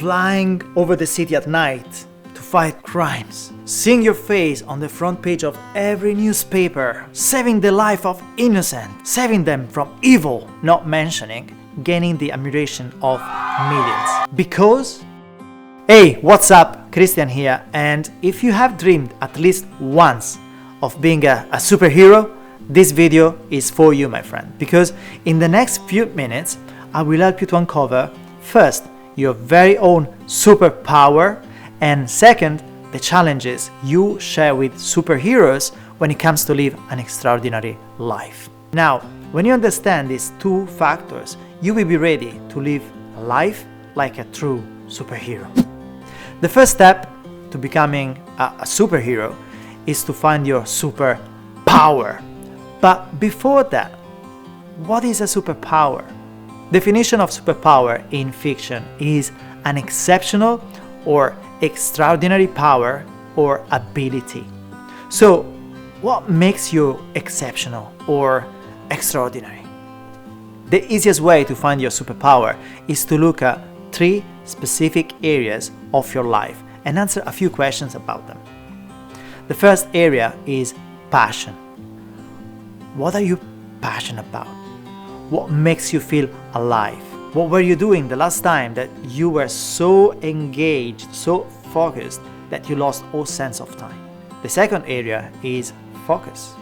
flying over the city at night to fight crimes, seeing your face on the front page of every newspaper, saving the life of innocent, saving them from evil, not mentioning gaining the admiration of millions. Because, hey, what's up? Cristian here, and if you have dreamed at least once of being a superhero, this video is for you, my friend, because in the next few minutes I will help you to uncover first your very own superpower, and second, the challenges you share with superheroes when it comes to live an extraordinary life. Now, when you understand these two factors, you will be ready to live a life like a true superhero. The first step to becoming a superhero is to find your superpower. But before that, what is a superpower? Definition of superpower in fiction is an exceptional or extraordinary power or ability. So, what makes you exceptional or extraordinary? The easiest way to find your superpower is to look at 3 specific areas of your life and answer a few questions about them. The first area is passion. What are you passionate about? What makes you feel alive? What were you doing the last time that you were so engaged, so focused that you lost all sense of time? The second area is focus.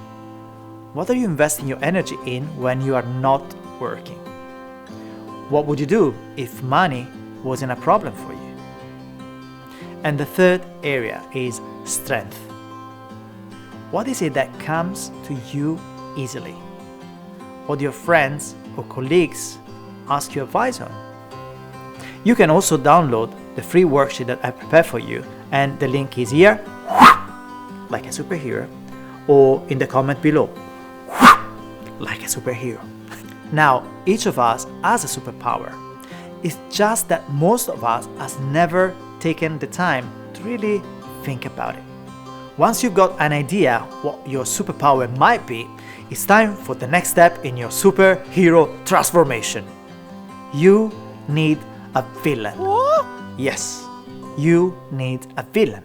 What are you investing your energy in when you are not working? What would you do if money wasn't a problem for you? And the third area is strength. What is it that comes to you easily? What your friends or colleagues ask you advice on? You can also download the free worksheet that I prepared for you, and the link is here, like a superhero, or in the comment below, like a superhero. Now, each of us has a superpower. It's just that most of us has never taken the time to really think about it. Once you've got an idea what your superpower might be, it's time for the next step in your superhero transformation. You need a villain. What? Yes, you need a villain.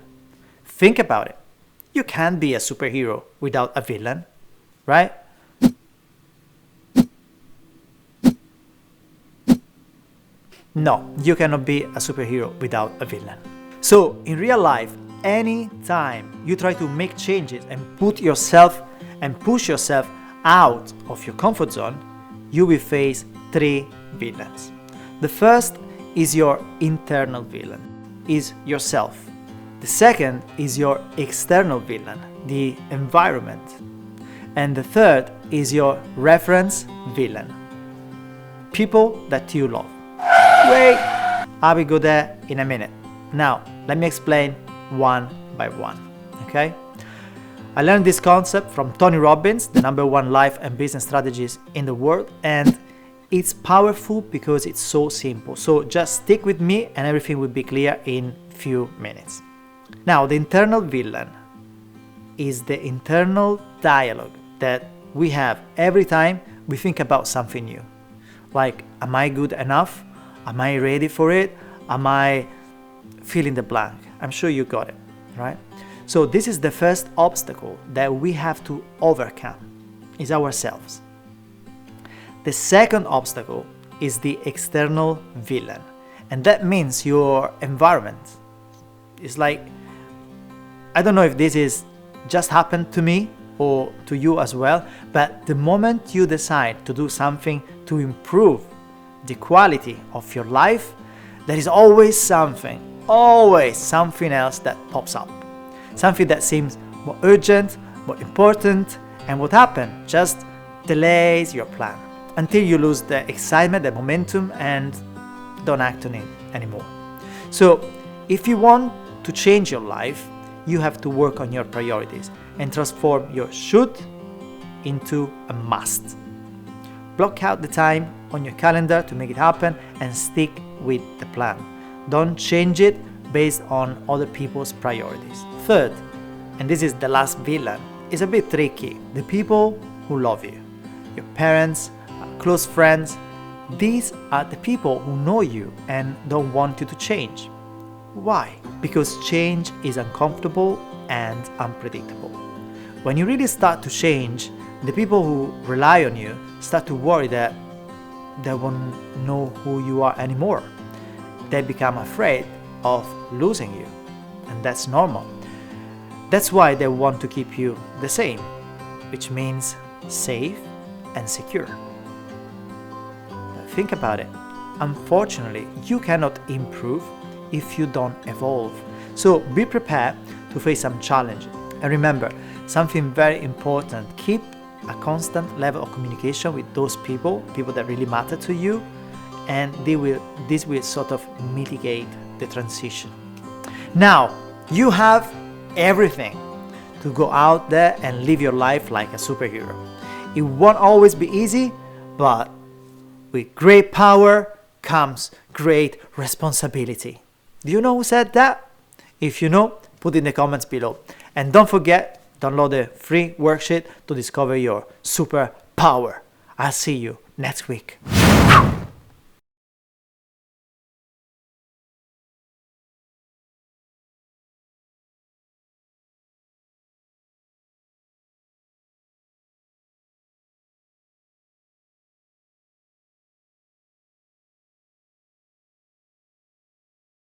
Think about it. You can't be a superhero without a villain, right? No, you cannot be a superhero without a villain. So, in real life, any time you try to make changes and push yourself out of your comfort zone, you will face 3 villains. The first is your internal villain, is yourself. The second is your external villain, the environment. And the third is your reference villain, people that you love. Wait, I will go there in a minute. Now, let me explain one by one, okay? I learned this concept from Tony Robbins, the #1 life and business strategist in the world, and it's powerful because it's so simple. So just stick with me and everything will be clear in few minutes. Now, the internal villain is the internal dialogue that we have every time we think about something new. Like, am I good enough? Am I ready for it? Am I fill in the blank? I'm sure you got it, right? So this is the first obstacle that we have to overcome, is ourselves. The second obstacle is the external villain, and that means your environment. It's like, I don't know if this is just happened to me or to you as well, but the moment you decide to do something to improve the quality of your life, there is always something else that pops up. Something that seems more urgent, more important, and what happens? Just delays your plan until you lose the excitement, the momentum, and don't act on it anymore. So, if you want to change your life, you have to work on your priorities and transform your should into a must. Block out the time on your calendar to make it happen and stick with the plan. Don't change it based on other people's priorities. Third, and this is the last villain, is a bit tricky. The people who love you, your parents, close friends, These are the people who know you and don't want you to change. Why? Because change is uncomfortable and unpredictable. When you really start to change, the people who rely on you start to worry that they won't know who you are anymore. They become afraid of losing you, and that's normal. That's why they want to keep you the same, which means safe and secure. Think about it. Unfortunately, you cannot improve if you don't evolve. So be prepared to face some challenge. And remember, something very important, keep a constant level of communication with those people that really matter to you, and this will sort of mitigate the transition. Now, you have everything to go out there and live your life like a superhero. It won't always be easy, but with great power comes great responsibility. Do you know who said that? If you know, put in the comments below. And don't forget, download the free worksheet to discover your superpower. I'll see you next week.